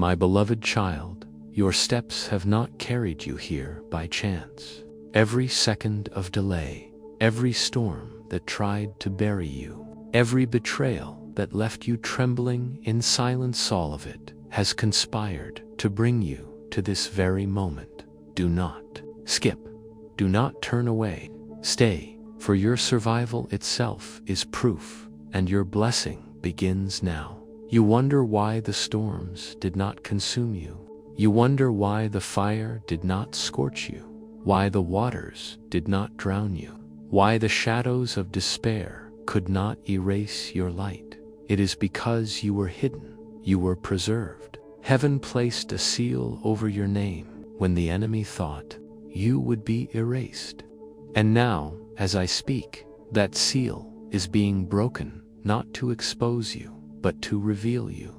My beloved child, your steps have not carried you here by chance. Every second of delay, every storm that tried to bury you, every betrayal that left you trembling in silence, all of it has conspired to bring you to this very moment. Do not skip. Do not turn away. Stay, for your survival itself is proof, and your blessing begins now. You wonder why the storms did not consume you. You wonder why the fire did not scorch you, why the waters did not drown you, why the shadows of despair could not erase your light. It is because you were hidden, you were preserved. Heaven placed a seal over your name when the enemy thought you would be erased. And now, as I speak, that seal is being broken, not to expose you, but to reveal you.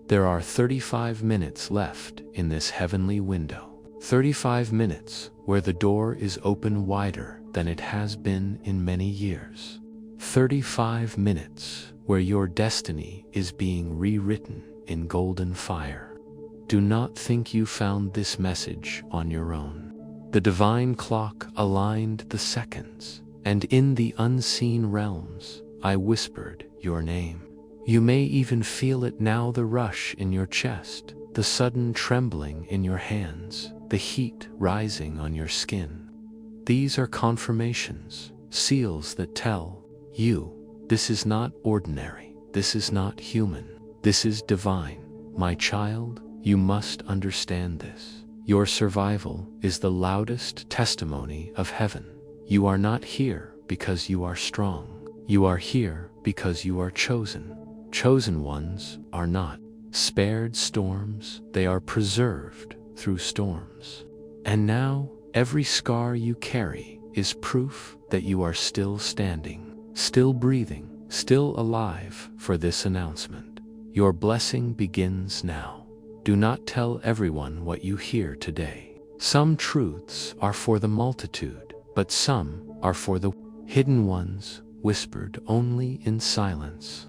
There are 35 minutes left in this heavenly window. 35 minutes where the door is open wider than it has been in many years. 35 minutes where your destiny is being rewritten in golden fire. Do not think you found this message on your own. The divine clock aligned the seconds, and in the unseen realms, I whispered your name. You may even feel it now, the rush in your chest, the sudden trembling in your hands, the heat rising on your skin. These are confirmations, seals that tell you, this is not ordinary, this is not human, this is divine. My child, you must understand this. Your survival is the loudest testimony of heaven. You are not here because you are strong. You are here because you are chosen. Chosen ones are not spared storms, they are preserved through storms. And now, every scar you carry is proof that you are still standing, still breathing, still alive for this announcement. Your blessing begins now. Do not tell everyone what you hear today. Some truths are for the multitude, but some are for the hidden ones, whispered only in silence.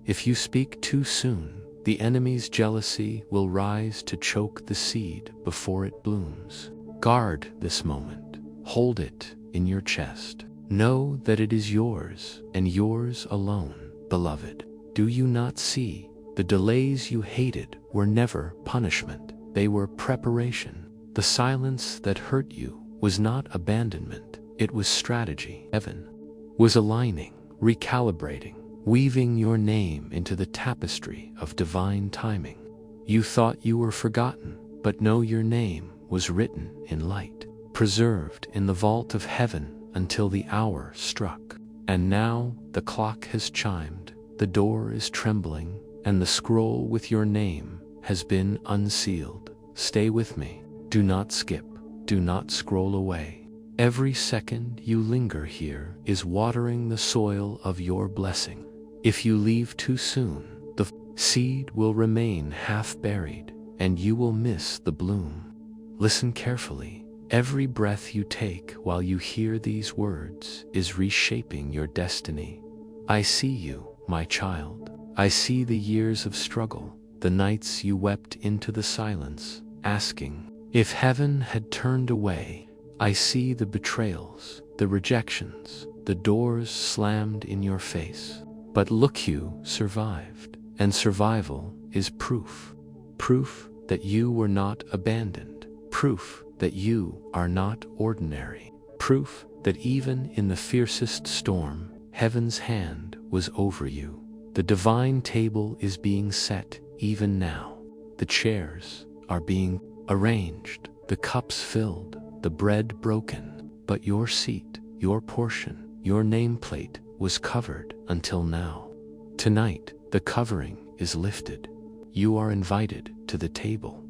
If you speak too soon, the enemy's jealousy will rise to choke the seed before it blooms. Guard this moment. Hold it in your chest. Know that it is yours and yours alone, beloved. Do you not see? The delays you hated were never punishment. They were preparation. The silence that hurt you was not abandonment. It was strategy. Heaven was aligning, recalibrating, weaving your name into the tapestry of divine timing. You thought you were forgotten, but know your name was written in light, preserved in the vault of heaven until the hour struck. And now the clock has chimed, the door is trembling, and the scroll with your name has been unsealed. Stay with me. Do not skip. Do not scroll away. Every second you linger here is watering the soil of your blessing. If you leave too soon, the seed will remain half buried, and you will miss the bloom. Listen carefully. Every breath you take while you hear these words is reshaping your destiny. I see you, my child. I see the years of struggle, the nights you wept into the silence, asking if heaven had turned away. I see the betrayals, the rejections, the doors slammed in your face. But look, you survived, and survival is proof. Proof that you were not abandoned. Proof that you are not ordinary. Proof that even in the fiercest storm, heaven's hand was over you. The divine table is being set even now. The chairs are being arranged, the cups filled, the bread broken, but your seat, your portion, your nameplate was covered until now. Tonight, the covering is lifted. You are invited to the table,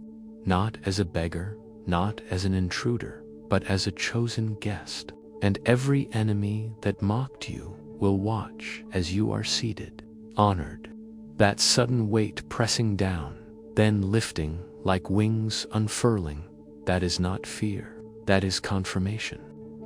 not as a beggar, not as an intruder, but as a chosen guest. And every enemy that mocked you will watch as you are seated, honored. That sudden weight pressing down, then lifting like wings unfurling, that is not fear, that is confirmation.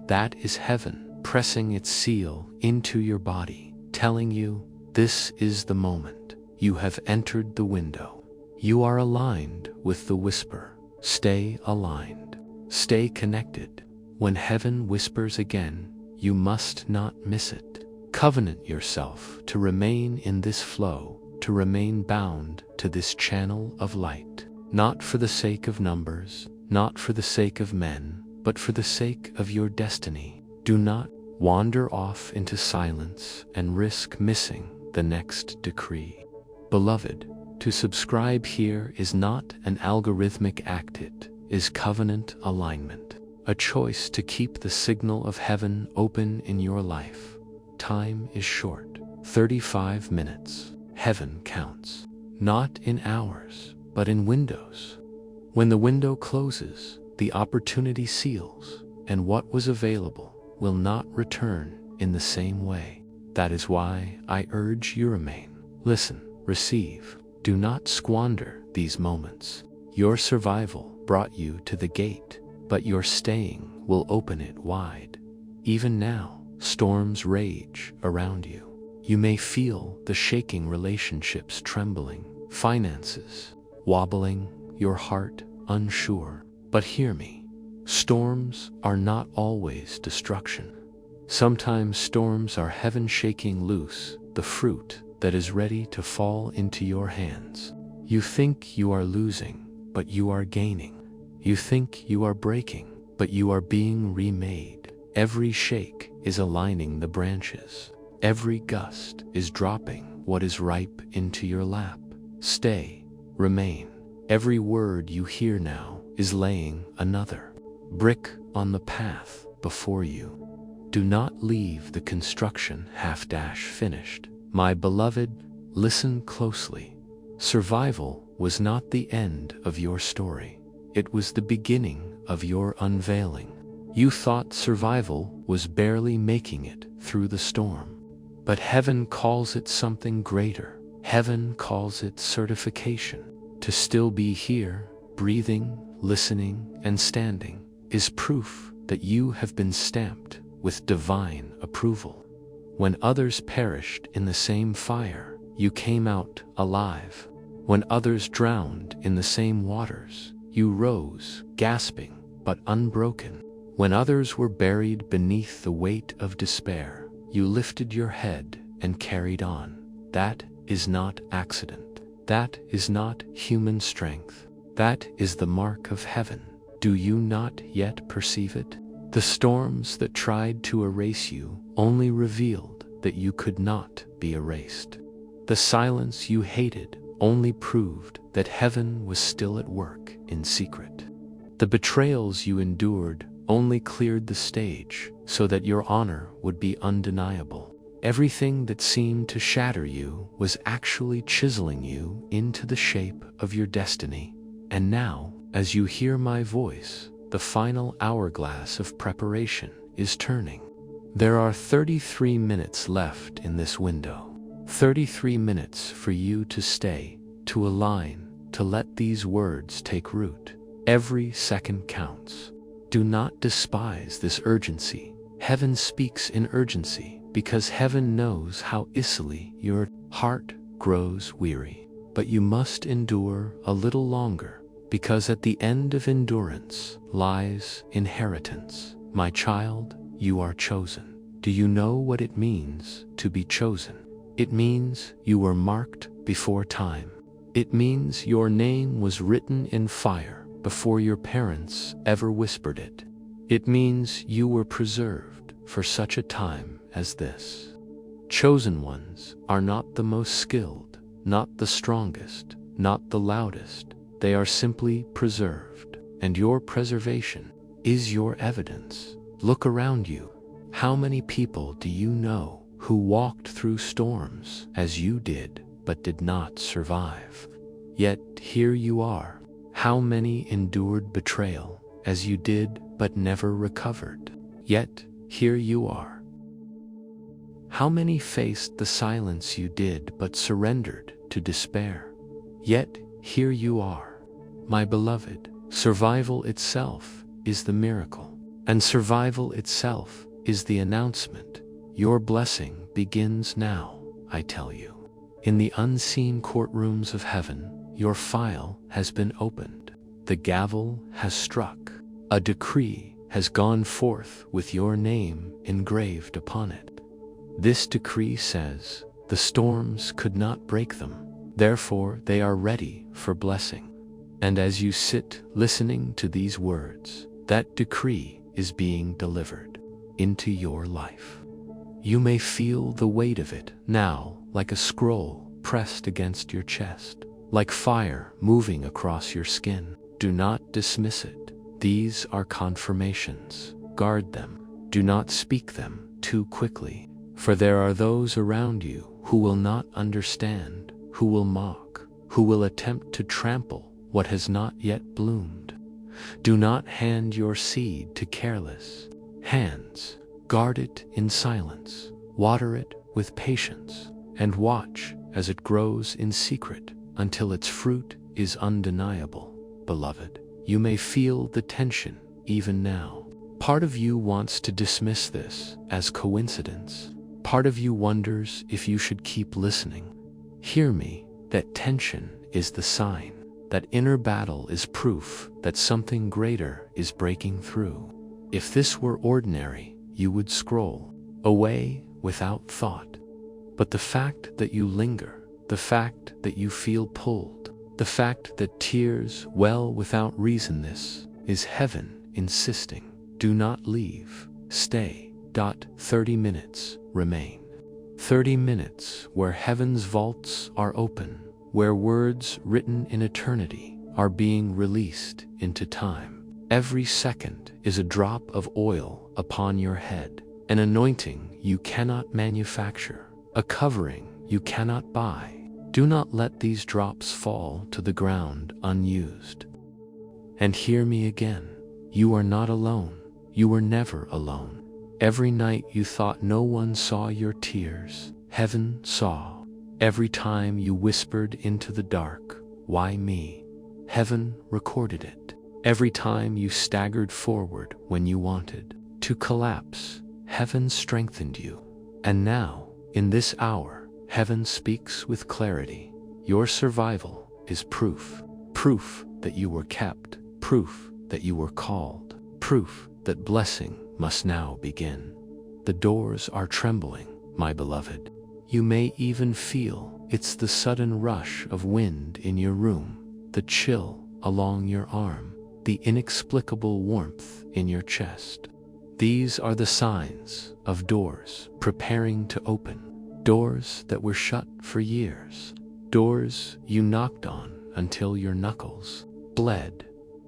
That is heaven pressing its seal into your body, telling you, this is the moment. You have entered the window. You are aligned with the whisper. Stay aligned. Stay connected. When heaven whispers again, you must not miss it. Covenant yourself to remain in this flow, to remain bound to this channel of light, not for the sake of numbers, not for the sake of men, but for the sake of your destiny. Do not wander off into silence and risk missing the next decree. Beloved, to subscribe here is not an algorithmic act, it is covenant alignment, a choice to keep the signal of heaven open in your life. Time is short, 35 minutes. Heaven counts, not in hours, but in windows. When the window closes, the opportunity seals, and what was available will not return in the same way. That is why I urge you remain. Listen, receive. Do not squander these moments. Your survival brought you to the gate, but your staying will open it wide. Even now, storms rage around you. You may feel the shaking relationships trembling, finances wobbling, your heart unsure. But hear me, storms are not always destruction. Sometimes storms are heaven shaking loose the fruit that is ready to fall into your hands. You think you are losing, but you are gaining. You think you are breaking, but you are being remade. Every shake is aligning the branches. Every gust is dropping what is ripe into your lap. Stay, remain. Every word you hear now is laying another brick on the path before you. Do not leave the construction half-finished. My beloved, listen closely. Survival was not the end of your story. It was the beginning of your unveiling. You thought survival was barely making it through the storm. But heaven calls it something greater. Heaven calls it certification. To still be here, breathing, listening, and standing, is proof that you have been stamped with divine approval. When others perished in the same fire, you came out alive. When others drowned in the same waters, you rose, gasping but unbroken. When others were buried beneath the weight of despair, you lifted your head and carried on. That is not accident. That is not human strength. That is the mark of heaven. Do you not yet perceive it? The storms that tried to erase you only revealed that you could not be erased. The silence you hated only proved that heaven was still at work in secret. The betrayals you endured only cleared the stage so that your honor would be undeniable. Everything that seemed to shatter you was actually chiseling you into the shape of your destiny. And now, as you hear my voice, the final hourglass of preparation is turning. There are 33 minutes left in this window. 33 minutes for you to stay, to align, to let these words take root. Every second counts. Do not despise this urgency. Heaven speaks in urgency because heaven knows how easily your heart grows weary. But you must endure a little longer, because at the end of endurance lies inheritance. My child, you are chosen. Do you know what it means to be chosen? It means you were marked before time. It means your name was written in fire before your parents ever whispered it. It means you were preserved for such a time as this. Chosen ones are not the most skilled, not the strongest, not the loudest. They are simply preserved, and your preservation is your evidence. Look around you. How many people do you know who walked through storms as you did, but did not survive? Yet here you are. How many endured betrayal as you did, but never recovered? Yet here you are. How many faced the silence you did, but surrendered to despair? Yet here you are. My beloved, survival itself is the miracle, and survival itself is the announcement. Your blessing begins now, I tell you. In the unseen courtrooms of heaven, your file has been opened. the gavel has struck. A decree has gone forth with your name engraved upon it. This decree says, the storms could not break them, therefore they are ready for blessing. And as you sit listening to these words, that decree is being delivered into your life. You may feel the weight of it now, like a scroll pressed against your chest, like fire moving across your skin. Do not dismiss it. These are confirmations. Guard them. Do not speak them too quickly, for there are those around you who will not understand, who will mock, who will attempt to trample what has not yet bloomed. Do not hand your seed to careless hands. Guard it in silence. Water it with patience, and watch as it grows in secret until its fruit is undeniable. Beloved, you may feel the tension even now. Part of you wants to dismiss this as coincidence. Part of you wonders if you should keep listening. Hear me, that tension is the sign. That inner battle is proof that something greater is breaking through. If this were ordinary, you would scroll away without thought. But the fact that you linger, the fact that you feel pulled, the fact that tears well without reason, this is heaven insisting. Do not leave. Stay. 30 minutes remain. 30 minutes where heaven's vaults are open, where words written in eternity are being released into time. Every second is a drop of oil upon your head, an anointing you cannot manufacture, a covering you cannot buy. Do not let these drops fall to the ground unused. And hear me again, you are not alone. You were never alone. Every night you thought no one saw your tears, heaven saw. Every time you whispered into the dark, "Why me?" heaven recorded it. Every time you staggered forward when you wanted to collapse, heaven strengthened you. And now, in this hour, heaven speaks with clarity. Your survival is proof. Proof that you were kept. Proof that you were called. Proof that blessing must now begin. The doors are trembling, my beloved. You may even feel it's the sudden rush of wind in your room, the chill along your arm, the inexplicable warmth in your chest. These are the signs of doors preparing to open, doors that were shut for years, doors you knocked on until your knuckles bled,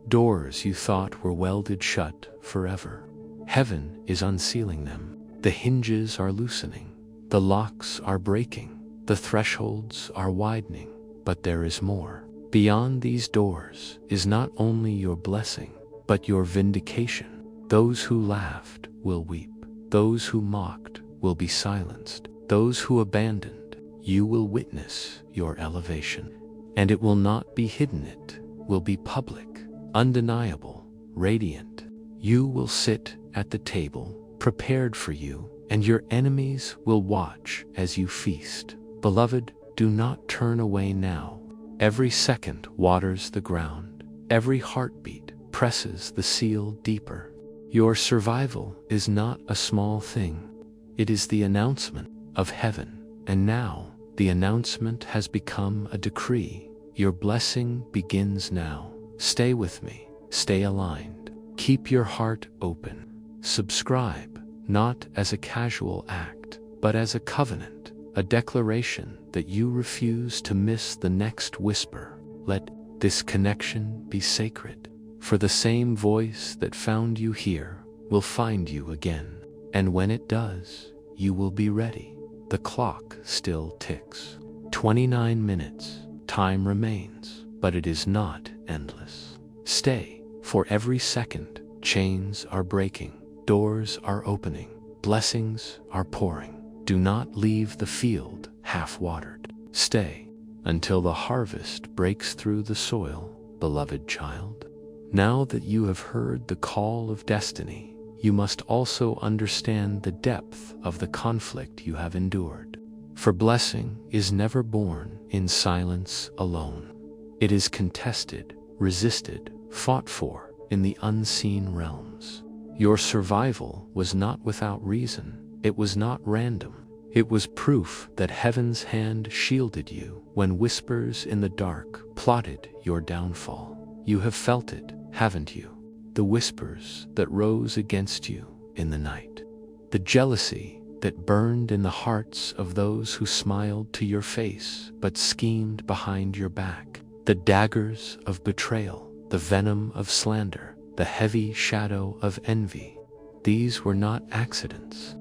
doors you thought were welded shut forever. Heaven is unsealing them. The hinges are loosening. The locks are breaking, the thresholds are widening, but there is more. Beyond these doors is not only your blessing, but your vindication. Those who laughed will weep. Those who mocked will be silenced. Those who abandoned, you will witness your elevation. And it will not be hidden, it will be public, undeniable, radiant. You will sit at the table prepared for you, and your enemies will watch as you feast. Beloved, do not turn away now. Every second waters the ground. Every heartbeat presses the seal deeper. Your survival is not a small thing. It is the announcement of heaven. And now, the announcement has become a decree. Your blessing begins now. Stay with me. Stay aligned. Keep your heart open. Subscribe. Not as a casual act, but as a covenant, a declaration that you refuse to miss the next whisper. Let this connection be sacred, for the same voice that found you here will find you again. And when it does, you will be ready. The clock still ticks. 29 minutes. Time remains, but it is not endless. Stay, for every second, chains are breaking. Doors are opening, blessings are pouring. Do not leave the field half-watered. Stay until the harvest breaks through the soil, beloved child. Now that you have heard the call of destiny, you must also understand the depth of the conflict you have endured. For blessing is never born in silence alone. It is contested, resisted, fought for in the unseen realms. Your survival was not without reason. It was not random. It was proof that heaven's hand shielded you when whispers in the dark plotted your downfall. You have felt it, haven't you? The whispers that rose against you in the night. The jealousy that burned in the hearts of those who smiled to your face but schemed behind your back. The daggers of betrayal, the venom of slander, the heavy shadow of envy. These were not accidents.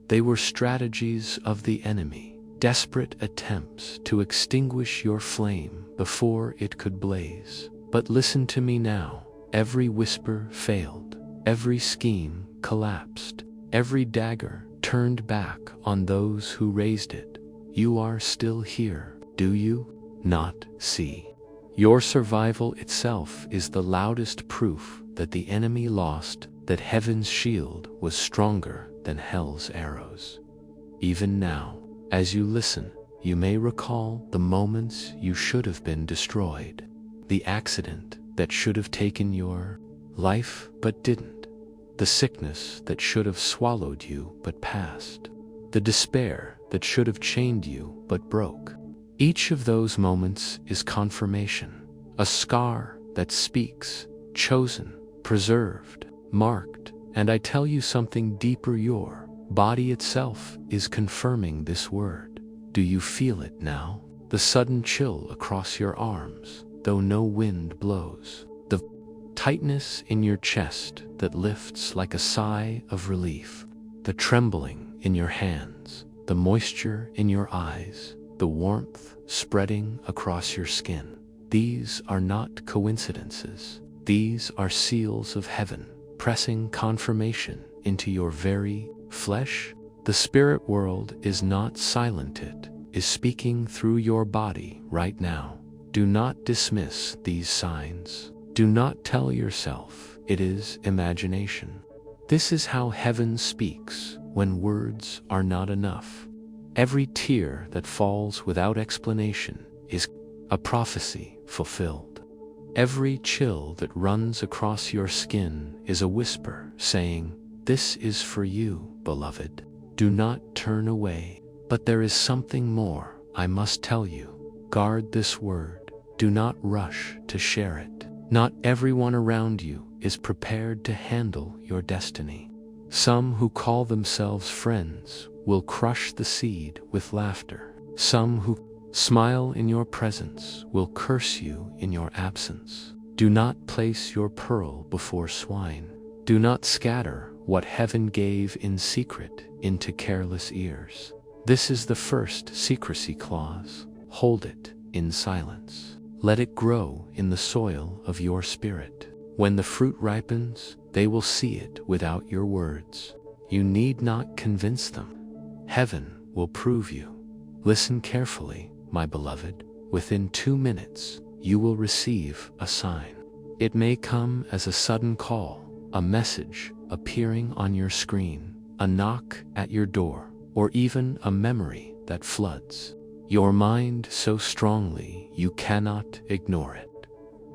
They were strategies of the enemy, desperate attempts to extinguish your flame before it could blaze. But listen to me now. Every whisper failed. Every scheme collapsed. Every dagger turned back on those who raised it. You are still here, do you not see? Your survival itself is the loudest proof that the enemy lost, that heaven's shield was stronger than hell's arrows. Even now, as you listen, you may recall the moments you should have been destroyed, the accident that should have taken your life but didn't, the sickness that should have swallowed you but passed, the despair that should have chained you but broke. Each of those moments is confirmation, a scar that speaks, chosen, preserved, marked. And I tell you something deeper, your body itself is confirming this word. Do you feel it now? The sudden chill across your arms, though no wind blows. The tightness in your chest that lifts like a sigh of relief. The trembling in your hands, the moisture in your eyes, the warmth spreading across your skin. These are not coincidences. These are seals of heaven, pressing confirmation into your very flesh. The spirit world is not silent, it is speaking through your body right now. Do not dismiss these signs. Do not tell yourself it is imagination. This is how heaven speaks when words are not enough. Every tear that falls without explanation is a prophecy fulfilled. Every chill that runs across your skin is a whisper saying, "This is for you, beloved. Do not turn away." But there is something more I must tell you. Guard this word. Do not rush to share it. Not everyone around you is prepared to handle your destiny. Some who call themselves friends will crush the seed with laughter. Some who smile in your presence will curse you in your absence. Do not place your pearl before swine. Do not scatter what heaven gave in secret into careless ears. This is the first secrecy clause. Hold it in silence. Let it grow in the soil of your spirit. When the fruit ripens, they will see it without your words. You need not convince them. Heaven will prove you. Listen carefully, my beloved. Within 2 minutes, you will receive a sign. It may come as a sudden call, a message appearing on your screen, a knock at your door, or even a memory that floods your mind so strongly you cannot ignore it.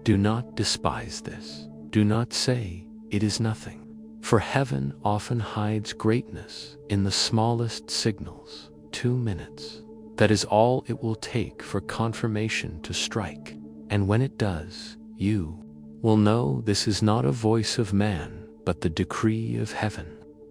Do not despise this. Do not say it is nothing. For heaven often hides greatness in the smallest signals. 2 minutes. That is all it will take for confirmation to strike. And when it does, you will know this is not a voice of man, but the decree of heaven.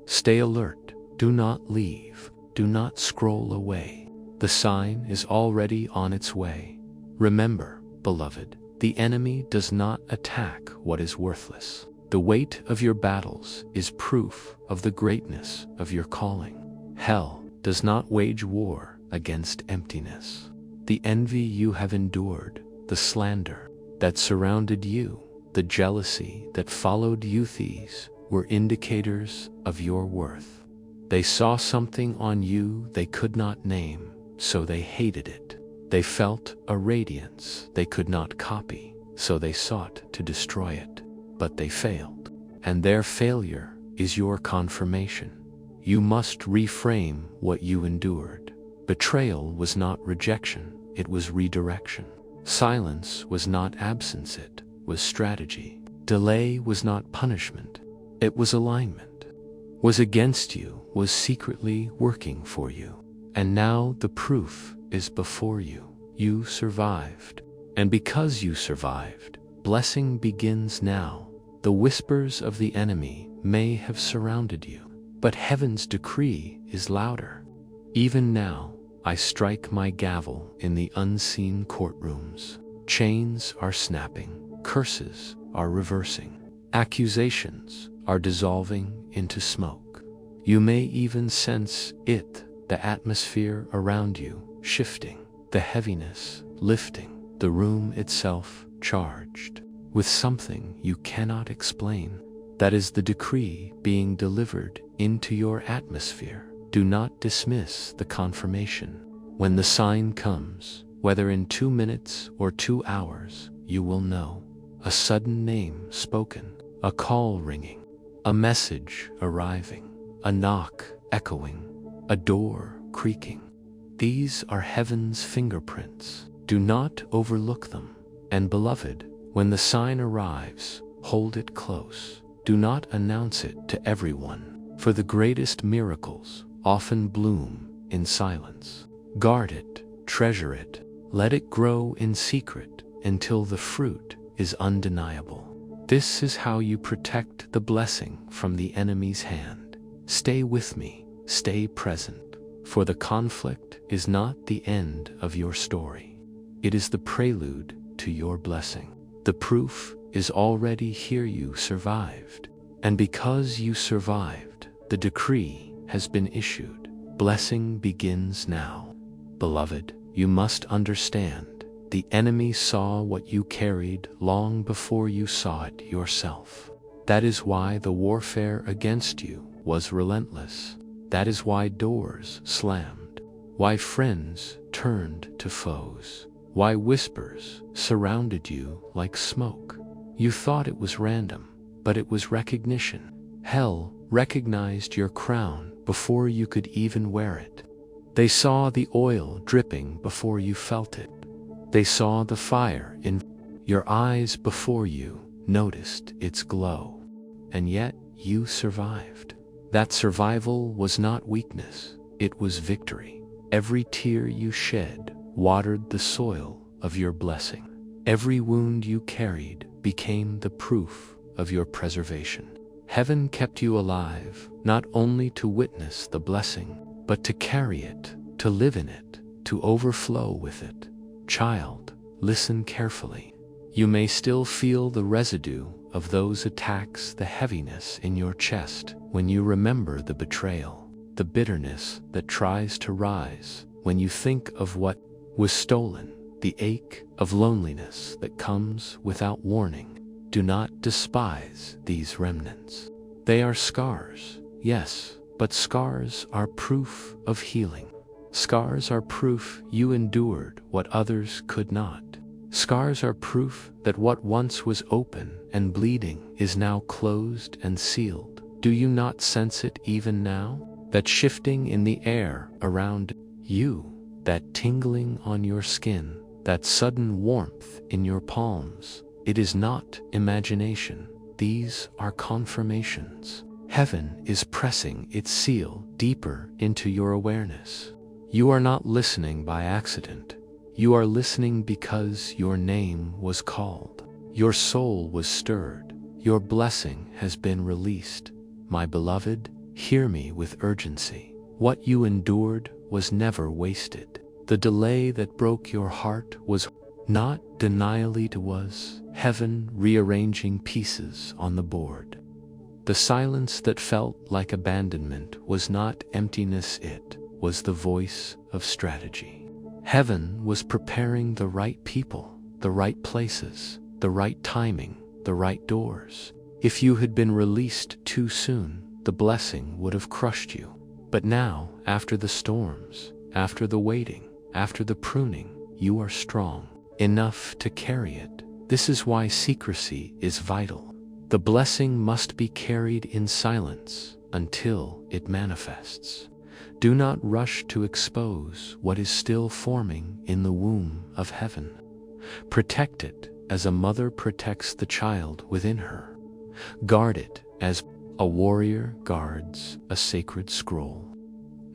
Stay alert. Do not leave. Do not scroll away. The sign is already on its way. Remember, beloved, the enemy does not attack what is worthless. The weight of your battles is proof of the greatness of your calling. Hell does not wage war against emptiness. The envy you have endured, the slander that surrounded you, the jealousy that followed you, these were indicators of your worth. They saw something on you they could not name, so they hated it. They felt a radiance they could not copy, so they sought to destroy it. But they failed. And their failure is your confirmation. You must reframe what you endured. Betrayal was not rejection, it was redirection. Silence was not absence, it was strategy. Delay was not punishment, it was alignment. Was against you, was secretly working for you. And now the proof is before you. You survived. And because you survived, blessing begins now. The whispers of the enemy may have surrounded you, but heaven's decree is louder. Even now, I strike my gavel in the unseen courtrooms. Chains are snapping, curses are reversing, accusations are dissolving into smoke. You may even sense it, the atmosphere around you shifting, the heaviness lifting, the room itself charged with something you cannot explain. That is the decree being delivered into your atmosphere. Do not dismiss the confirmation. When the sign comes, whether in 2 minutes or 2 hours, you will know. A sudden name spoken, a call ringing, a message arriving, a knock echoing, a door creaking. These are heaven's fingerprints. Do not overlook them. And beloved, when the sign arrives, hold it close. Do not announce it to everyone, for the greatest miracles often bloom in silence. Guard it, treasure it, let it grow in secret until the fruit is undeniable. This is how you protect the blessing from the enemy's hand. Stay with me, stay present, for the conflict is not the end of your story. It is the prelude to your blessing. The proof is already here. You survived. And because you survived, the decree has been issued. Blessing begins now. Beloved, you must understand, the enemy saw what you carried long before you saw it yourself. That is why the warfare against you was relentless. That is why doors slammed, why friends turned to foes, why whispers surrounded you like smoke. You thought it was random, but it was recognition. Hell recognized your crown before you could even wear it. They saw the oil dripping before you felt it. They saw the fire in your eyes before you noticed its glow. And yet you survived. That survival was not weakness, it was victory. Every tear you shed watered the soil of your blessing. Every wound you carried became the proof of your preservation. Heaven kept you alive, not only to witness the blessing, but to carry it, to live in it, to overflow with it. Child, listen carefully. You may still feel the residue of those attacks, the heaviness in your chest when you remember the betrayal, the bitterness that tries to rise when you think of what was stolen, the ache of loneliness that comes without warning. Do not despise these remnants. They are scars, yes, but scars are proof of healing. Scars are proof you endured what others could not. Scars are proof that what once was open and bleeding is now closed and sealed. Do you not sense it even now? That shifting in the air around you, that tingling on your skin, that sudden warmth in your palms. It is not imagination. These are confirmations. Heaven is pressing its seal deeper into your awareness. You are not listening by accident. You are listening because your name was called. Your soul was stirred. Your blessing has been released. My beloved, hear me with urgency. What you endured was never wasted. The delay that broke your heart was not denial, it was heaven rearranging pieces on the board. The silence that felt like abandonment was not emptiness, it was the voice of strategy. Heaven was preparing the right people, the right places, the right timing, the right doors. If you had been released too soon, the blessing would have crushed you. But now, after the storms, after the waiting, after the pruning, you are strong enough to carry it. This is why secrecy is vital. The blessing must be carried in silence until it manifests. Do not rush to expose what is still forming in the womb of heaven. Protect it, as a mother protects the child within her. Guard it as a warrior guards a sacred scroll.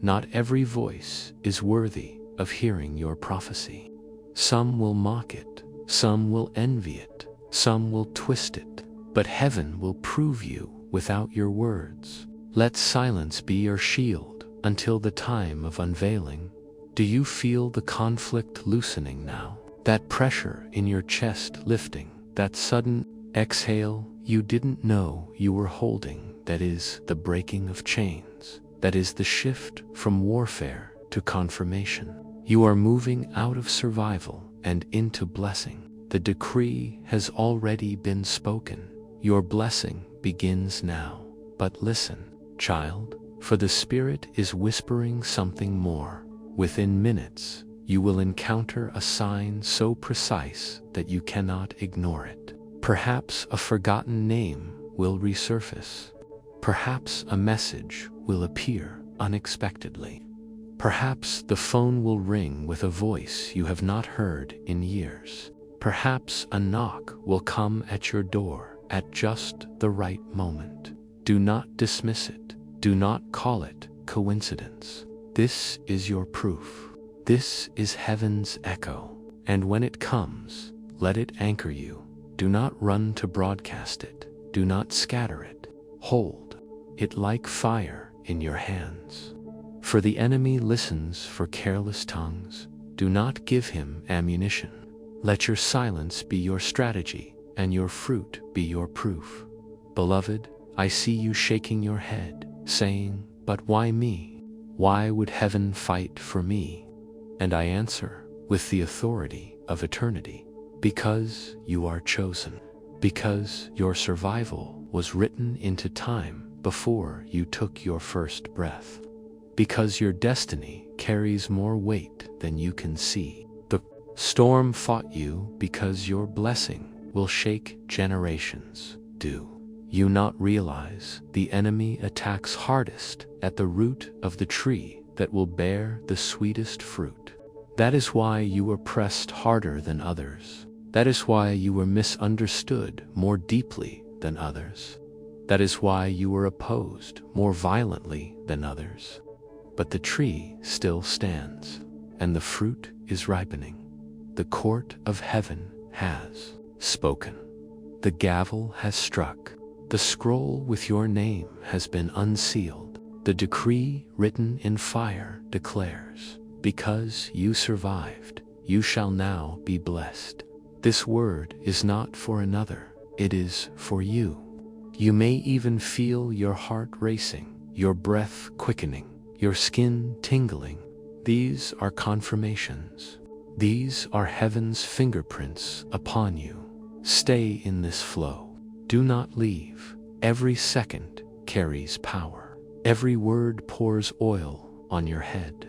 Not every voice is worthy of hearing your prophecy. Some will mock it, some will envy it, some will twist it, but heaven will prove you without your words. Let silence be your shield until the time of unveiling. Do you feel the conflict loosening now? That pressure in your chest lifting, that sudden exhale you didn't know you were holding, that is the breaking of chains. That is the shift from warfare to confirmation. You are moving out of survival and into blessing. The decree has already been spoken. Your blessing begins now. But listen, child, for the Spirit is whispering something more. Within minutes, you will encounter a sign so precise that you cannot ignore it. Perhaps a forgotten name will resurface. Perhaps a message will appear unexpectedly. Perhaps the phone will ring with a voice you have not heard in years. Perhaps a knock will come at your door at just the right moment. Do not dismiss it. Do not call it coincidence. This is your proof. This is heaven's echo. And when it comes, let it anchor you. Do not run to broadcast it. Do not scatter it. Hold it like fire in your hands. For the enemy listens for careless tongues. Do not give him ammunition. Let your silence be your strategy and your fruit be your proof. Beloved, I see you shaking your head, saying, "But why me? Why would heaven fight for me?" And I answer, with the authority of eternity, because you are chosen. Because your survival was written into time before you took your first breath. Because your destiny carries more weight than you can see. The storm fought you because your blessing will shake generations. Do you not realize the enemy attacks hardest at the root of the tree that will bear the sweetest fruit? That is why you were pressed harder than others. That is why you were misunderstood more deeply than others. That is why you were opposed more violently than others. But the tree still stands, and the fruit is ripening. The court of heaven has spoken. The gavel has struck. The scroll with your name has been unsealed. The decree written in fire declares, because you survived, you shall now be blessed. This word is not for another, it is for you. You may even feel your heart racing, your breath quickening, your skin tingling. These are confirmations. These are heaven's fingerprints upon you. Stay in this flow. Do not leave. Every second carries power. Every word pours oil on your head.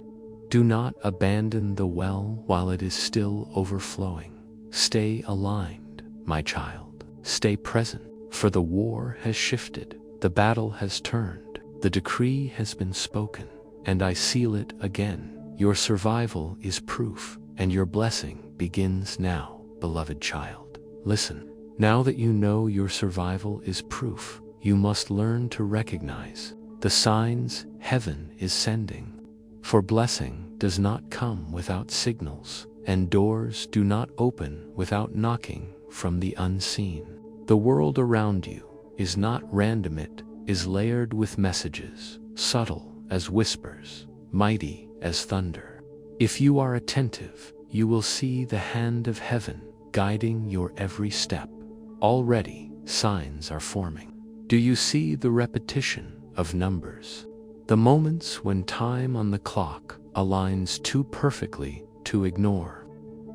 Do not abandon the well while it is still overflowing. Stay aligned, my child. Stay present, for the war has shifted. The battle has turned. The decree has been spoken, and I seal it again. Your survival is proof, and your blessing begins now, beloved child. Listen, now that you know your survival is proof, you must learn to recognize the signs heaven is sending. For blessing does not come without signals, and doors do not open without knocking from the unseen. The world around you is not random, it is layered with messages, subtle as whispers, mighty as thunder. If you are attentive, you will see the hand of heaven guiding your every step. Already, signs are forming. Do you see the repetition of numbers? The moments when time on the clock aligns too perfectly to ignore.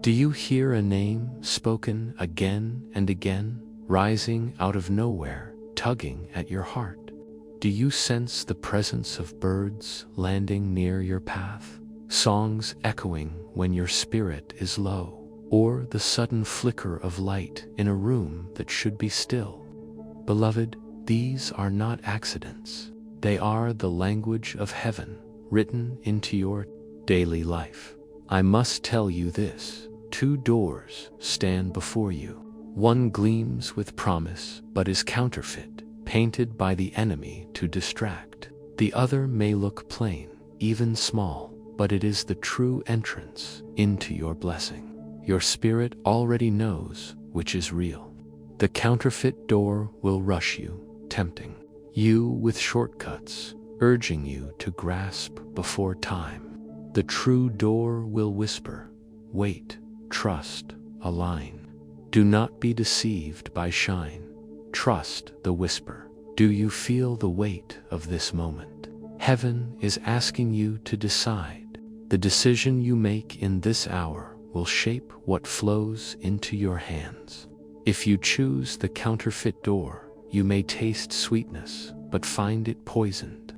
Do you hear a name spoken again and again, rising out of nowhere, tugging at your heart? Do you sense the presence of birds landing near your path, songs echoing when your spirit is low, or the sudden flicker of light in a room that should be still? Beloved, these are not accidents. They are the language of heaven written into your daily life. I must tell you this: 2 doors stand before you. One gleams with promise but is counterfeit, painted by the enemy to distract. The other may look plain, even small, but it is the true entrance into your blessing. Your spirit already knows which is real. The counterfeit door will rush you, tempting you with shortcuts, urging you to grasp before time. The true door will whisper, wait, trust, align. Do not be deceived by shine. Trust the whisper. Do you feel the weight of this moment? Heaven is asking you to decide. The decision you make in this hour will shape what flows into your hands. If you choose the counterfeit door, you may taste sweetness, but find it poisoned.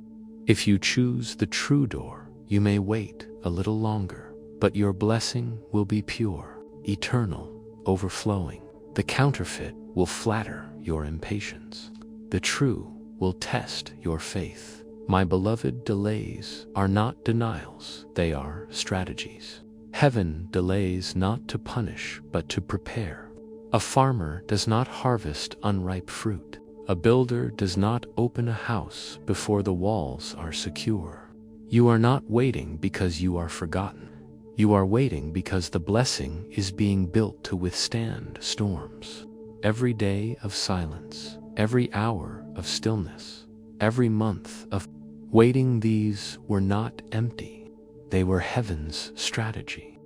If you choose the true door, you may wait a little longer, but your blessing will be pure, eternal, overflowing. The counterfeit will flatter your impatience. The true will test your faith. My beloved, delays are not denials, they are strategies. Heaven delays not to punish, but to prepare. A farmer does not harvest unripe fruit. A builder does not open a house before the walls are secure. You are not waiting because you are forgotten. You are waiting because the blessing is being built to withstand storms. Every day of silence, every hour of stillness, every month of waiting, these were not empty. They were heaven's strategy.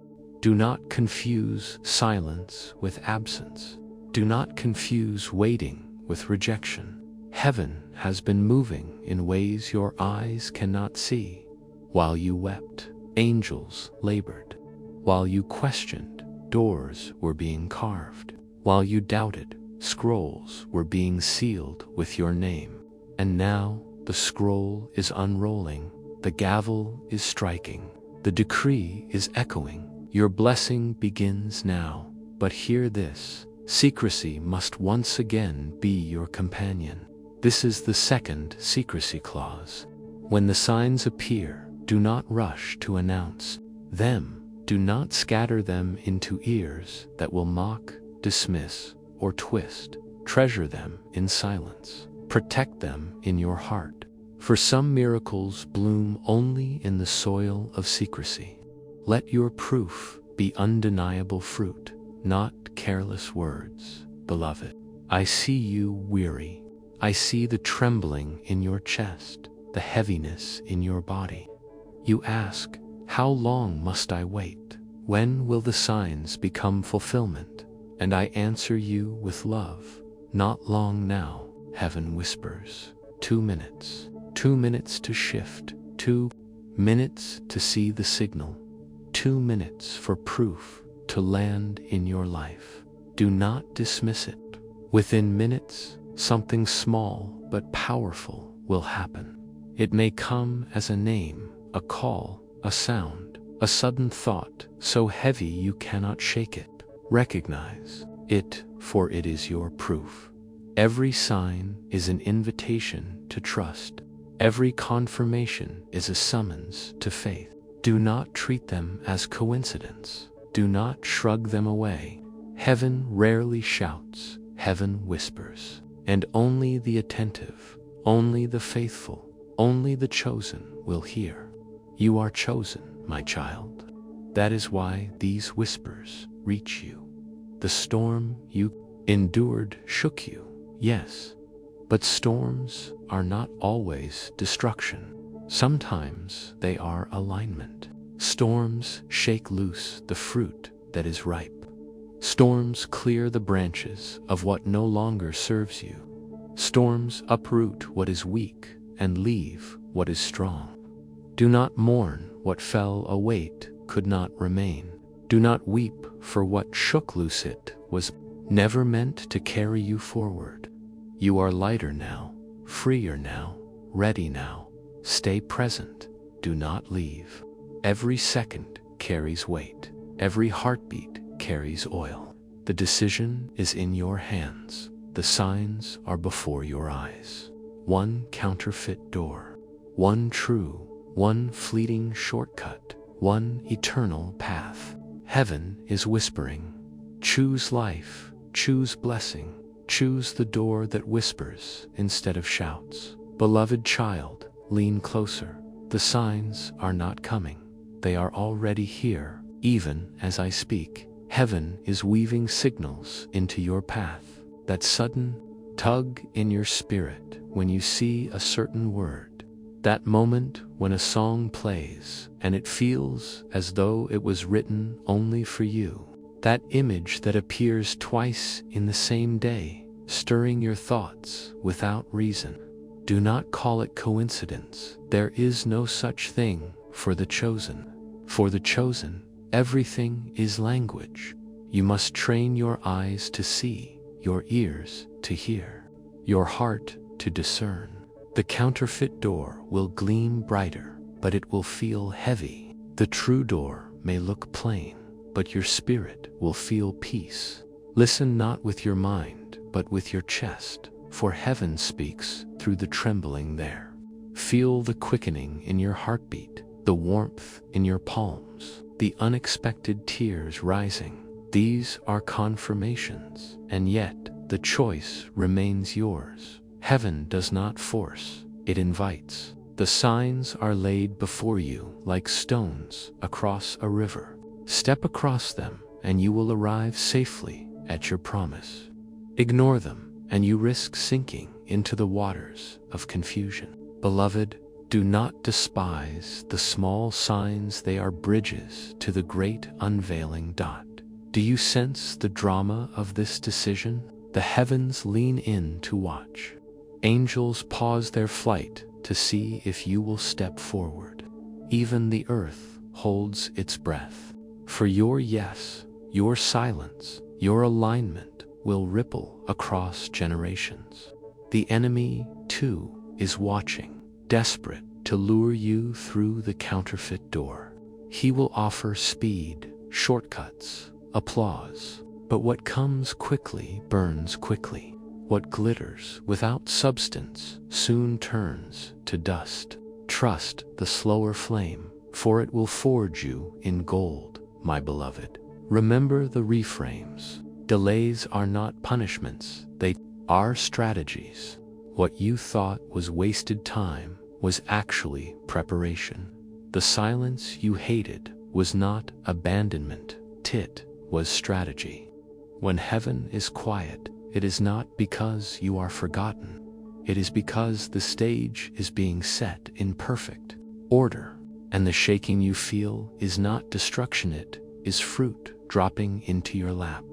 Do not confuse silence with absence. Do not confuse waiting with rejection. Heaven has been moving in ways your eyes cannot see. While you wept, angels labored. While you questioned, doors were being carved. While you doubted, scrolls were being sealed with your name. And now the scroll is unrolling, the gavel is striking, the decree is echoing. Your blessing begins now, but hear this. Secrecy must once again be your companion. This is the second secrecy clause. When the signs appear, do not rush to announce them. Do not scatter them into ears that will mock, dismiss, or twist. Treasure them in silence. Protect them in your heart. For some miracles bloom only in the soil of secrecy. Let your proof be undeniable fruit, not careless words, beloved. I see you weary. I see the trembling in your chest, the heaviness in your body. You ask, how long must I wait? When will the signs become fulfillment? And I answer you with love. Not long now, heaven whispers. 2 minutes. 2 minutes to shift. 2 minutes to see the signal. 2 minutes for proof to land in your life. Do not dismiss it. Within minutes, something small but powerful will happen. It may come as a name, a call, a sound, a sudden thought, so heavy you cannot shake it. Recognize it, for it is your proof. Every sign is an invitation to trust. Every confirmation is a summons to faith. Do not treat them as coincidence. Do not shrug them away. Heaven rarely shouts, heaven whispers. And only the attentive, only the faithful, only the chosen will hear. You are chosen, my child. That is why these whispers reach you. The storm you endured shook you, yes, but storms are not always destruction. Sometimes they are alignment. Storms shake loose the fruit that is ripe. Storms clear the branches of what no longer serves you. Storms uproot what is weak and leave what is strong. Do not mourn what fell a weight could not remain. Do not weep for what shook loose, it was never meant to carry you forward. You are lighter now, freer now, ready now. Stay present, do not leave. Every second carries weight. Every heartbeat carries oil. The decision is in your hands. The signs are before your eyes. One counterfeit door, one true, one fleeting shortcut, one eternal path. Heaven is whispering, choose life, Choose blessing. Choose the door that whispers instead of shouts. Beloved child, lean closer. The signs are not coming. They are already here. Even as I speak, heaven is weaving signals into your path. That sudden tug in your spirit when you see a certain word. That moment when a song plays and it feels as though it was written only for you. That image that appears twice in the same day, stirring your thoughts without reason. Do not call it coincidence. There is no such thing for the chosen. For the chosen, everything is language. You must train your eyes to see, your ears to hear, your heart to discern. The counterfeit door will gleam brighter, but it will feel heavy. The true door may look plain, but your spirit will feel peace. Listen not with your mind, but with your chest, for heaven speaks through the trembling there. Feel the quickening in your heartbeat, the warmth in your palms, the unexpected tears rising. These are confirmations, and yet the choice remains yours. Heaven does not force, it invites. The signs are laid before you like stones across a river. Step across them, and you will arrive safely at your promise. Ignore them, and you risk sinking into the waters of confusion. Beloved, do not despise the small signs. They are bridges to the great unveiling dot. Do you sense the drama of this decision? The heavens lean in to watch. Angels pause their flight to see if you will step forward. Even the earth holds its breath. For your yes, your silence, your alignment will ripple across generations. The enemy, too, is watching, desperate to lure you through the counterfeit door. He will offer speed, shortcuts, applause. But what comes quickly burns quickly. What glitters without substance soon turns to dust. Trust the slower flame, for it will forge you in gold, my beloved. Remember the reframes. Delays are not punishments, they are strategies. What you thought was wasted time was actually preparation. The silence you hated was not abandonment, it was strategy. When heaven is quiet, it is not because you are forgotten. It is because the stage is being set in perfect order, and the shaking you feel is not destruction, it is fruit dropping into your lap.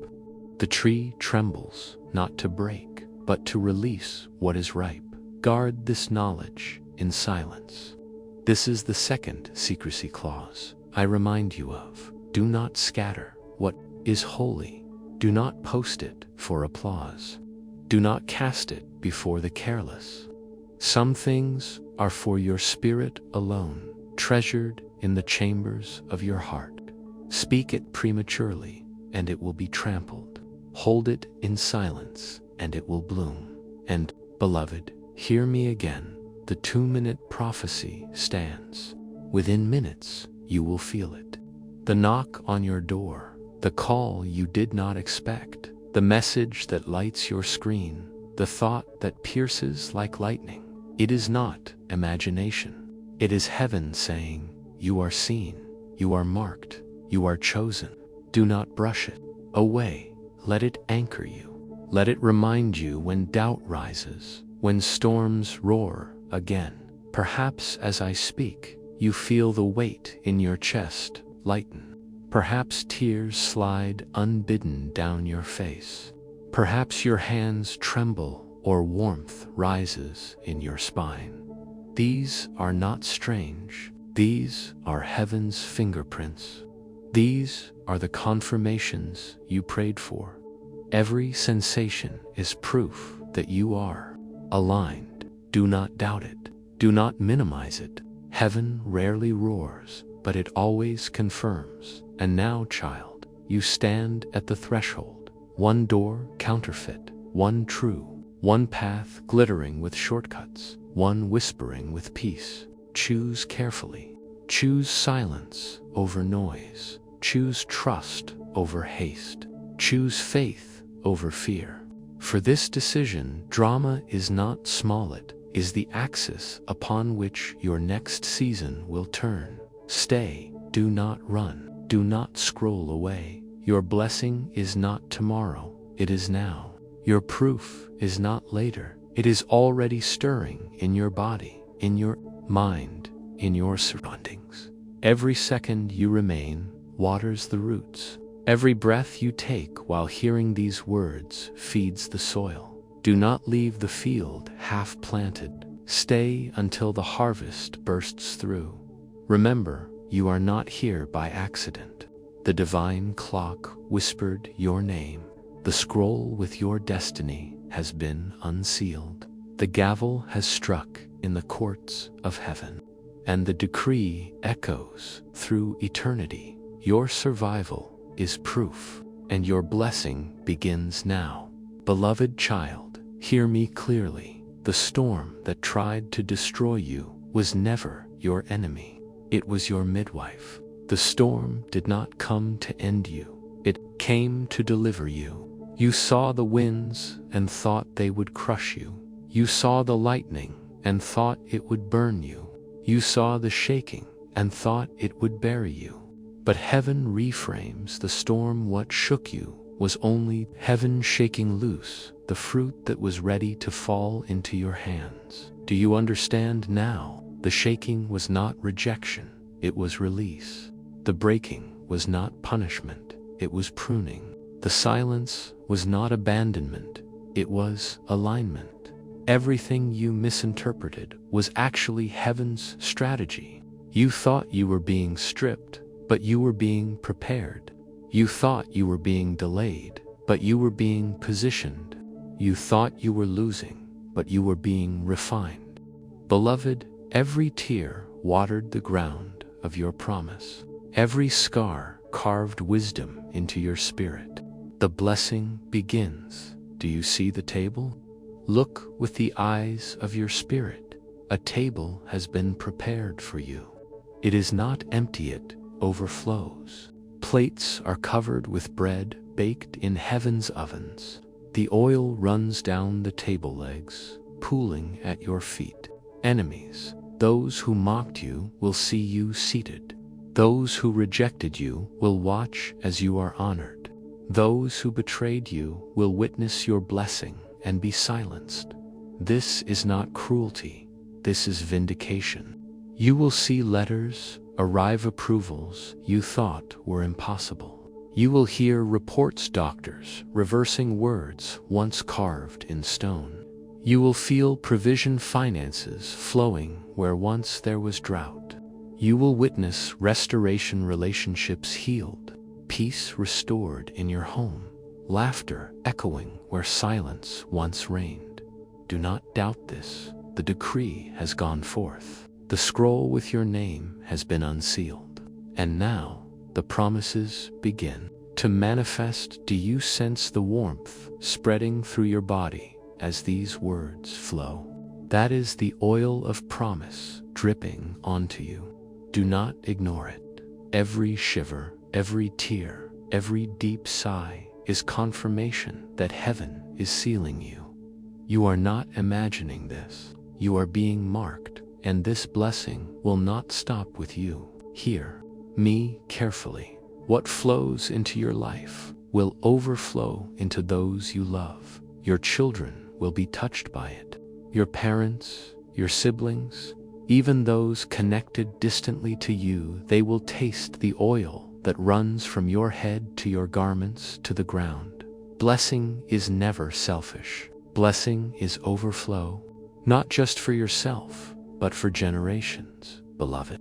The tree trembles, not to break, but to release what is ripe. Guard this knowledge in silence. This is the second secrecy clause I remind you of. Do not scatter what is holy. Do not post it for applause. Do not cast it before the careless. Some things are for your spirit alone, treasured in the chambers of your heart. Speak it prematurely, and it will be trampled. Hold it in silence, and it will bloom. And, beloved, hear me again. The 2-minute prophecy stands. Within minutes, you will feel it. The knock on your door, the call you did not expect, the message that lights your screen, the thought that pierces like lightning. It is not imagination. It is heaven saying, you are seen, you are marked, you are chosen. Do not brush it away. Let it anchor you. Let it remind you when doubt rises, when storms roar again. Perhaps as I speak, you feel the weight in your chest lighten. Perhaps tears slide unbidden down your face. Perhaps your hands tremble or warmth rises in your spine. These are not strange. These are heaven's fingerprints. These are the confirmations you prayed for. Every sensation is proof that you are aligned. Do not doubt it. Do not minimize it. Heaven rarely roars, but it always confirms. And now, child, you stand at the threshold. One door counterfeit, one true, one path glittering with shortcuts, one whispering with peace. Choose carefully. Choose silence over noise. Choose trust over haste. Choose faith over fear. For this decision, drama is not small, it is the axis upon which your next season will turn. Stay, do not run, do not scroll away. Your blessing is not tomorrow, it is now. Your proof is not later, it is already stirring in your body, in your mind, in your surroundings. Every second you remain waters the roots. Every breath you take while hearing these words feeds the soil. Do not leave the field half planted. Stay until the harvest bursts through. Remember, you are not here by accident. The divine clock whispered your name. The scroll with your destiny has been unsealed. The gavel has struck in the courts of heaven, and the decree echoes through eternity. Your survival is proof, and your blessing begins now. Beloved child, hear me clearly. The storm that tried to destroy you was never your enemy. It was your midwife. The storm did not come to end you. It came to deliver you. You saw the winds and thought they would crush you. You saw the lightning and thought it would burn you. You saw the shaking and thought it would bury you. But heaven reframes the storm. What shook you was only heaven shaking loose the fruit that was ready to fall into your hands. Do you understand now? The shaking was not rejection, it was release. The breaking was not punishment, it was pruning. The silence was not abandonment, it was alignment. Everything you misinterpreted was actually heaven's strategy. You thought you were being stripped, but you were being prepared. You thought you were being delayed, but you were being positioned. You thought you were losing, but you were being refined. Beloved, every tear watered the ground of your promise. Every scar carved wisdom into your spirit. The blessing begins. Do you see the table? Look with the eyes of your spirit. A table has been prepared for you. It is not empty, it overflows. Plates are covered with bread baked in heaven's ovens. The oil runs down the table legs, pooling at your feet. Enemies, those who mocked you, will see you seated. Those who rejected you will watch as you are honored. Those who betrayed you will witness your blessing and be silenced. This is not cruelty, this is vindication. You will see letters arrive, approvals you thought were impossible. You will hear reports, doctors reversing words once carved in stone. You will feel provision, finances flowing where once there was drought. You will witness restoration, relationships healed, peace restored in your home, laughter echoing where silence once reigned. Do not doubt this. The decree has gone forth. The scroll with your name has been unsealed. And now the promises begin to manifest. Do you sense the warmth spreading through your body as these words flow? That is the oil of promise dripping onto you. Do not ignore it. Every shiver, every tear, every deep sigh is confirmation that heaven is sealing you. You are not imagining this. You are being marked, and this blessing will not stop with you. Hear me carefully. What flows into your life will overflow into those you love. Your children will be touched by it. Your parents, your siblings, even those connected distantly to you, they will taste the oil that runs from your head to your garments to the ground. Blessing is never selfish. Blessing is overflow, not just for yourself, but for generations, beloved.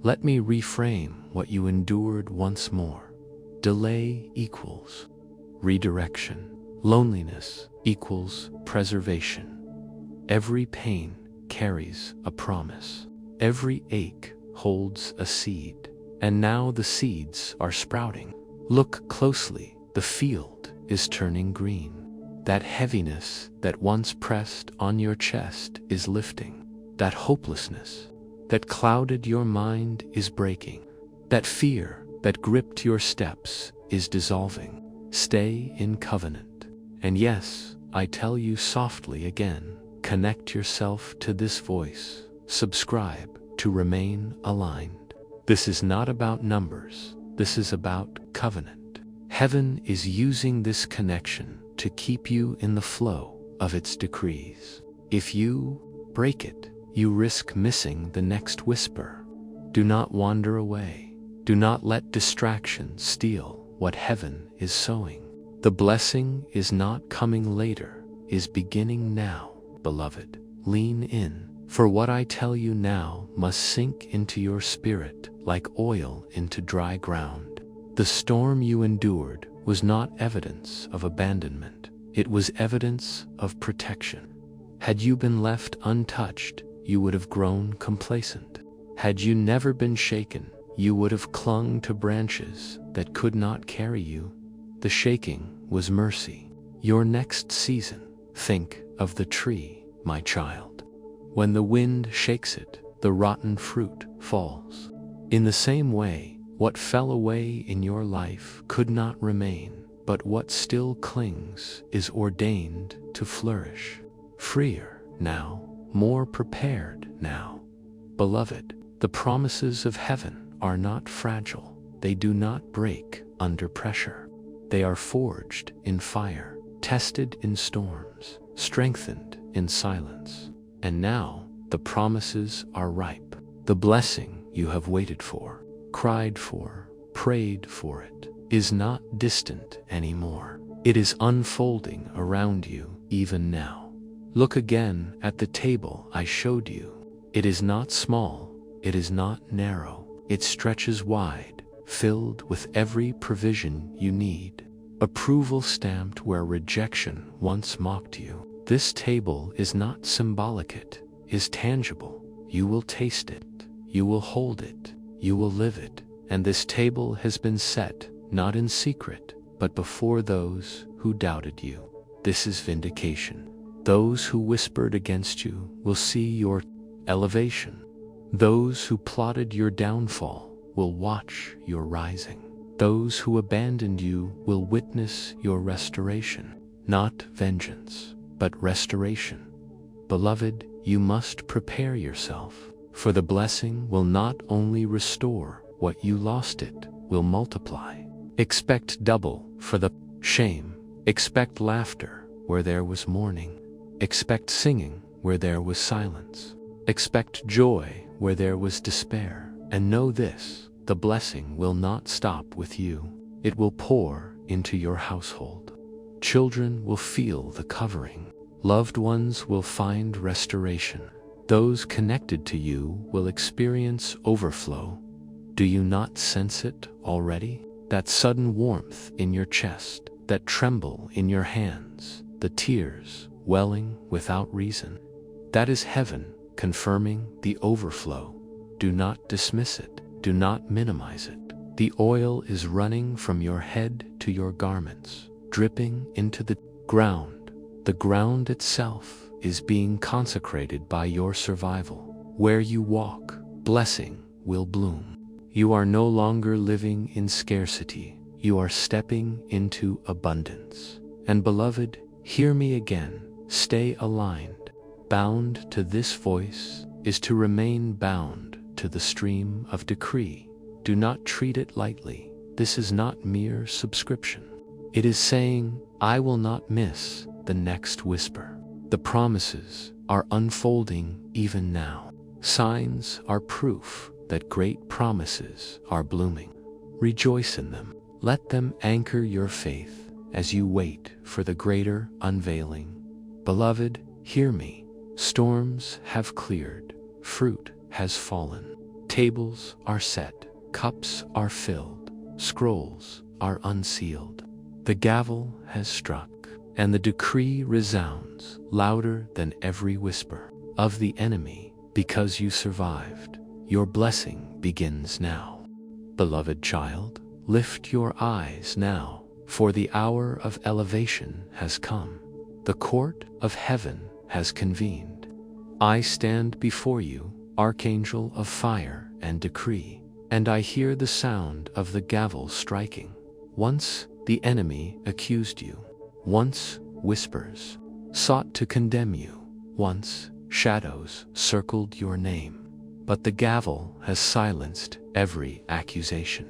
Let me reframe what you endured once more. Delay equals redirection. Loneliness equals preservation. Every pain carries a promise. Every ache holds a seed. And now the seeds are sprouting. Look closely. The field is turning green. That heaviness that once pressed on your chest is lifting. That hopelessness that clouded your mind is breaking. That fear that gripped your steps is dissolving. Stay in covenant. And yes, I tell you softly again, connect yourself to this voice. Subscribe to remain aligned. This is not about numbers. This is about covenant. Heaven is using this connection to keep you in the flow of its decrees. If you break it, you risk missing the next whisper. Do not wander away. Do not let distraction steal what heaven is sowing. The blessing is not coming later, is beginning now, beloved. Lean in, for what I tell you now must sink into your spirit like oil into dry ground. The storm you endured was not evidence of abandonment. It was evidence of protection. Had you been left untouched, you would have grown complacent. Had you never been shaken, you would have clung to branches that could not carry you. The shaking was mercy. Your next season, think of the tree, my child. When the wind shakes it, the rotten fruit falls. In the same way, what fell away in your life could not remain, but what still clings is ordained to flourish. Freer now, more prepared now. Beloved, the promises of heaven are not fragile. They do not break under pressure. They are forged in fire, tested in storms, strengthened in silence. And now the promises are ripe. The blessing you have waited for, cried for, prayed for it, is not distant anymore. It is unfolding around you even now. Look again at the table I showed you. It is not small, it is not narrow. It stretches wide, filled with every provision you need. Approval stamped where rejection once mocked you. This table is not symbolic, it is tangible. You will taste it, you will hold it, you will live it. And this table has been set, not in secret, but before those who doubted you. This is vindication. Those who whispered against you will see your elevation. Those who plotted your downfall will watch your rising. Those who abandoned you will witness your restoration. Not vengeance, but restoration. Beloved, you must prepare yourself, for the blessing will not only restore what you lost, it will multiply. Expect double for the shame. Expect laughter where there was mourning. Expect singing where there was silence. Expect joy where there was despair. And know this, the blessing will not stop with you. It will pour into your household. Children will feel the covering. Loved ones will find restoration. Those connected to you will experience overflow. Do you not sense it already? That sudden warmth in your chest, that tremble in your hands, the tears welling without reason. That is heaven confirming the overflow. Do not dismiss it. Do not minimize it. The oil is running from your head to your garments, dripping into the ground. The ground itself is being consecrated by your survival. Where you walk, blessing will bloom. You are no longer living in scarcity. You are stepping into abundance. And beloved, hear me again. Stay aligned. Bound to this voice is to remain bound to the stream of decree. Do not treat it lightly. This is not mere subscription. It is saying, I will not miss the next whisper. The promises are unfolding even now. Signs are proof that great promises are blooming. Rejoice in them. Let them anchor your faith as you wait for the greater unveiling. Beloved, hear me. Storms have cleared. Fruit has fallen. Tables are set. Cups are filled. Scrolls are unsealed. The gavel has struck, and the decree resounds louder than every whisper of the enemy. Because you survived, your blessing begins now. Beloved child, lift your eyes now, for the hour of elevation has come. The court of heaven has convened. I stand before you, Archangel of fire and decree, and I hear the sound of the gavel striking. Once the enemy accused you. Once whispers sought to condemn you. Once, shadows circled your name, but the gavel has silenced every accusation.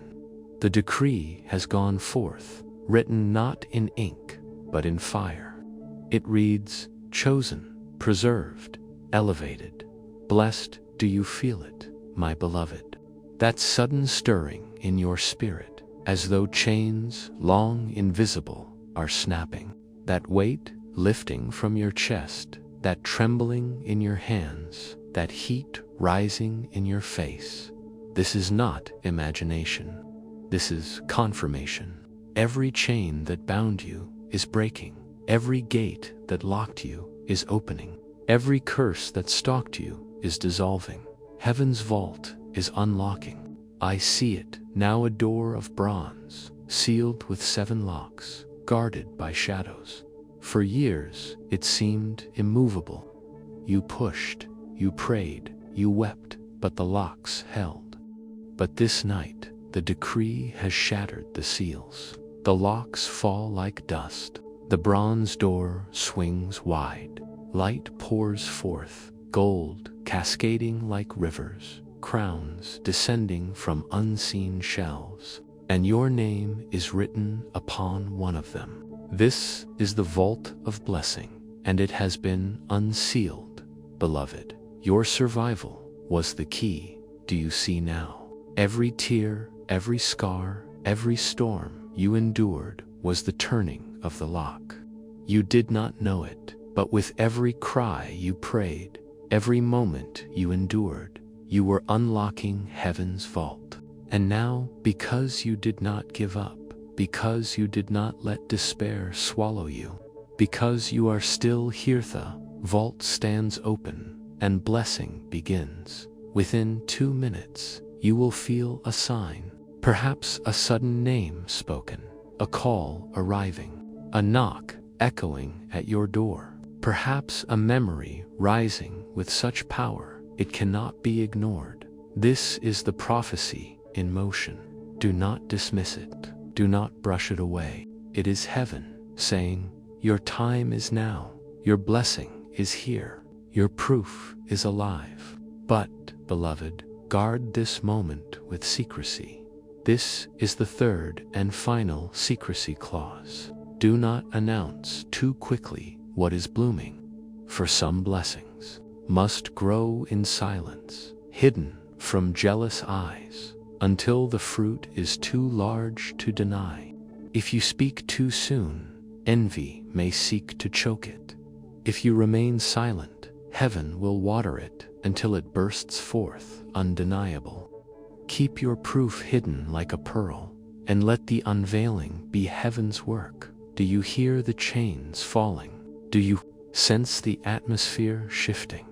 The decree has gone forth, written not in ink, but in fire. It reads, chosen, preserved, elevated. Blessed, do you feel it, my beloved? That sudden stirring in your spirit, as though chains, long invisible, are snapping. That weight lifting from your chest, that trembling in your hands, that heat rising in your face. This is not imagination. This is confirmation. Every chain that bound you is breaking. Every gate that locked you is opening. Every curse that stalked you is dissolving. Heaven's vault is unlocking. I see it, now a door of bronze, sealed with 7 locks, guarded by shadows. For years, it seemed immovable. You pushed, you prayed, you wept, but the locks held. But this night, the decree has shattered the seals. The locks fall like dust. The bronze door swings wide. Light pours forth, gold cascading like rivers, crowns descending from unseen shelves, and your name is written upon one of them. This is the vault of blessing, and it has been unsealed, beloved. Your survival was the key. Do you see now? Every tear, every scar, every storm you endured was the turning of the lock. You did not know it, but with every cry you prayed, every moment you endured, you were unlocking heaven's vault. And now, because you did not give up, because you did not let despair swallow you, because you are still here, the vault stands open and blessing begins. Within 2 minutes, you will feel a sign, perhaps a sudden name spoken, a call arriving, a knock echoing at your door, perhaps a memory rising with such power it cannot be ignored. This is the prophecy in motion. Do not dismiss it. Do not brush it away. It is heaven saying, your time is now. Your blessing is here. Your proof is alive. But, beloved, guard this moment with secrecy. This is the third and final secrecy clause. Do not announce too quickly what is blooming, for some blessings must grow in silence, hidden from jealous eyes, until the fruit is too large to deny. If you speak too soon, envy may seek to choke it. If you remain silent, heaven will water it until it bursts forth undeniable. Keep your proof hidden like a pearl, and let the unveiling be heaven's work. Do you hear the chains falling? Do you sense the atmosphere shifting?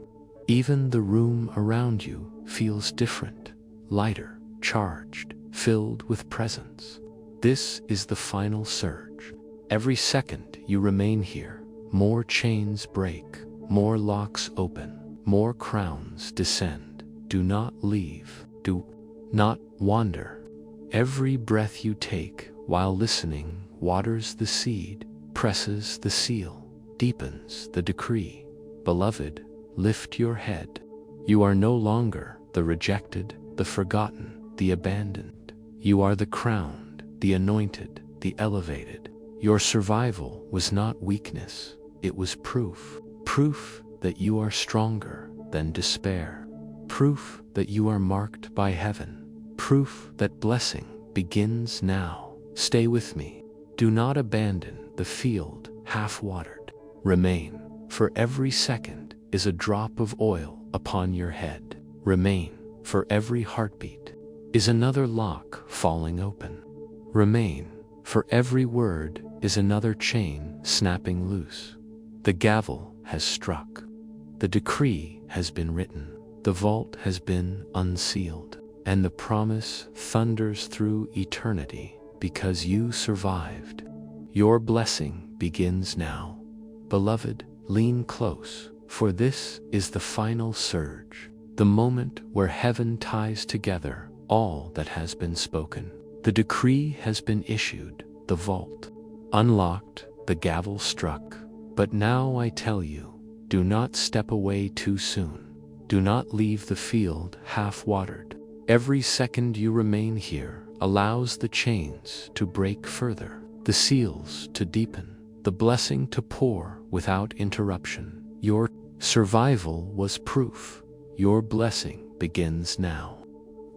Even the room around you feels different, lighter, charged, filled with presence. This is the final surge. Every second you remain here, more chains break, more locks open, more crowns descend. Do not leave. Do not wander. Every breath you take while listening waters the seed, presses the seal, deepens the decree. Beloved, lift your head. You are no longer the rejected, the forgotten, the abandoned. You are the crowned, the anointed, the elevated. Your survival was not weakness, it was proof. Proof that you are stronger than despair. Proof that you are marked by heaven. Proof that blessing begins now. Stay with me. Do not abandon the field half-watered. Remain, for every second is a drop of oil upon your head. Remain, for every heartbeat is another lock falling open. Remain, for every word is another chain snapping loose. The gavel has struck. The decree has been written. The vault has been unsealed. And the promise thunders through eternity because you survived. Your blessing begins now. Beloved, lean close, for this is the final surge, the moment where heaven ties together all that has been spoken. The decree has been issued, the vault unlocked, the gavel struck, But now I tell you, do not step away too soon. Do not leave the field half-watered. Every second you remain here allows the chains to break further, the seals to deepen, the blessing to pour without interruption. Your survival was proof. Your blessing begins now.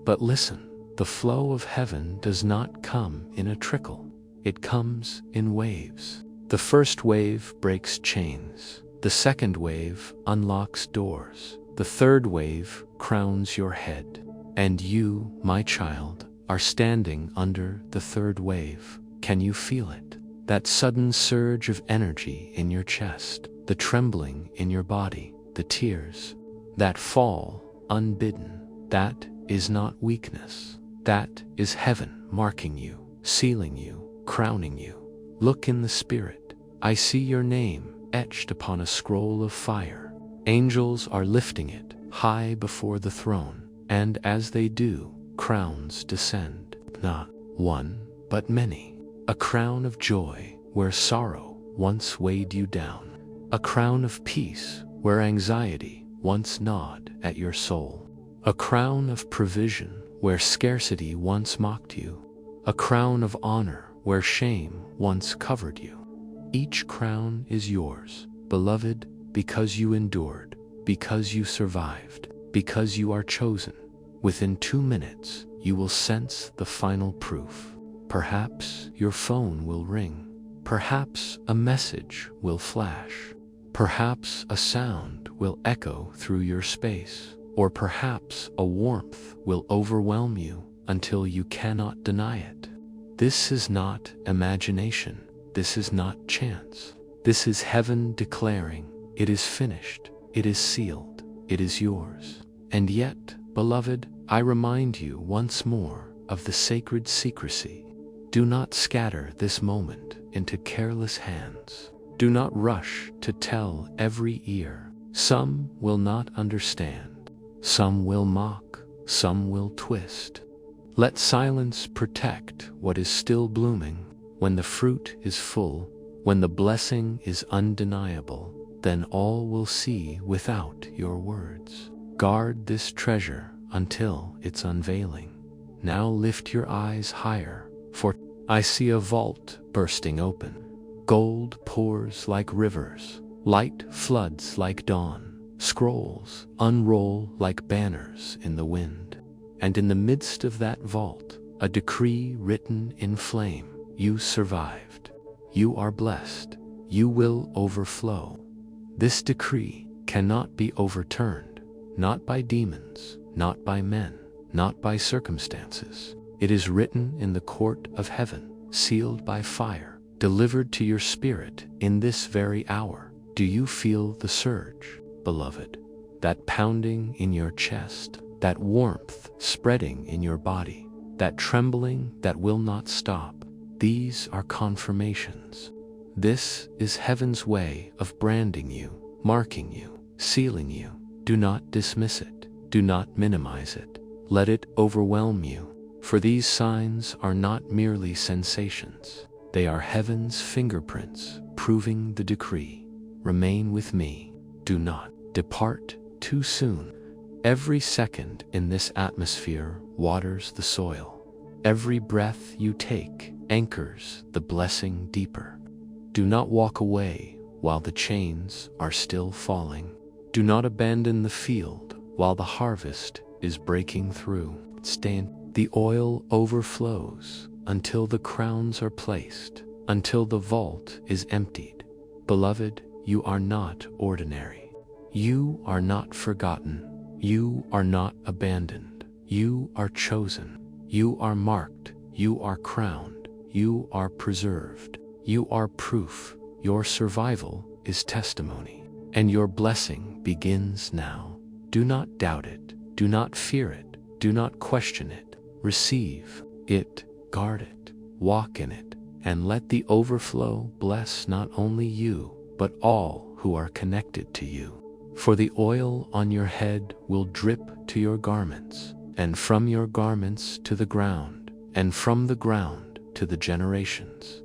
But listen, the flow of heaven does not come in a trickle. It comes in waves. The first wave breaks chains. The second wave unlocks doors. The third wave crowns your head. And you, my child, are standing under the third wave. Can you feel it? That sudden surge of energy in your chest, the trembling in your body, the tears that fall unbidden. That is not weakness. That is heaven marking you, sealing you, crowning you. Look in the spirit. I see your name etched upon a scroll of fire. Angels are lifting it high before the throne, and as they do, crowns descend. Not one, but many. A crown of joy where sorrow once weighed you down. A crown of peace where anxiety once gnawed at your soul. A crown of provision where scarcity once mocked you. A crown of honor where shame once covered you. Each crown is yours, beloved, because you endured, because you survived, because you are chosen. Within 2 minutes, you will sense the final proof. Perhaps your phone will ring. Perhaps a message will flash. Perhaps a sound will echo through your space. Or perhaps a warmth will overwhelm you until you cannot deny it. This is not imagination. This is not chance. This is heaven declaring, it is finished, it is sealed, it is yours. And yet, beloved, I remind you once more of the sacred secrecy. Do not scatter this moment into careless hands. Do not rush to tell every ear. Some will not understand. Some will mock, some will twist. Let silence protect what is still blooming. When the fruit is full, when the blessing is undeniable, then all will see without your words. Guard this treasure until its unveiling. Now lift your eyes higher, for I see a vault bursting open. Gold pours like rivers, light floods like dawn. Scrolls unroll like banners in the wind. And in the midst of that vault, a decree written in flame. You survived. You are blessed. You will overflow. This decree cannot be overturned, not by demons, not by men, not by circumstances. It is written in the court of heaven, sealed by fire, delivered to your spirit in this very hour. Do you feel the surge, beloved? That pounding in your chest, that warmth spreading in your body, that trembling that will not stop. These are confirmations. This is heaven's way of branding you, marking you, sealing you. Do not dismiss it. Do not minimize it. Let it overwhelm you, for these signs are not merely sensations. They are heaven's fingerprints, proving the decree. Remain with me. Do not depart too soon. Every second in this atmosphere waters the soil. Every breath you take anchors the blessing deeper. Do not walk away while the chains are still falling. Do not abandon the field while the harvest is breaking through. The oil overflows until the crowns are placed, until the vault is emptied. Beloved, you are not ordinary. You are not forgotten. You are not abandoned. You are chosen. You are marked. You are crowned. You are preserved. You are proof. Your survival is testimony. And your blessing begins now. Do not doubt it. Do not fear it. Do not question it. Receive it. Guard it. Walk in it. And let the overflow bless not only you, but all who are connected to you. For the oil on your head will drip to your garments, and from your garments to the ground, and from the ground to the generations.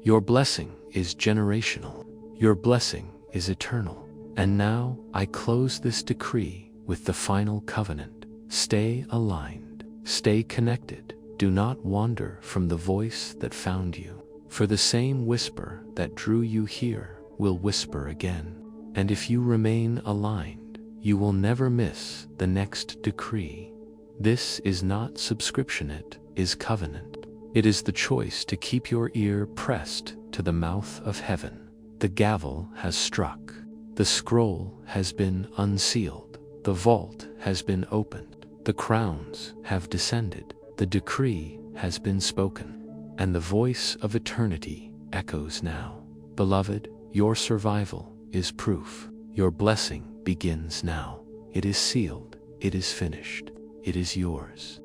Your blessing is generational. Your blessing is eternal. And now I close this decree with the final covenant. Stay aligned. Stay connected. Do not wander from the voice that found you. For the same whisper that drew you here will whisper again. And if you remain aligned, you will never miss the next decree. This is not subscription, it is covenant. It is the choice to keep your ear pressed to the mouth of heaven. The gavel has struck. The scroll has been unsealed. The vault has been opened. The crowns have descended. The decree has been spoken. And the voice of eternity echoes now. Beloved, your survival is proof. Your blessing begins now. It is sealed. It is finished. It is yours.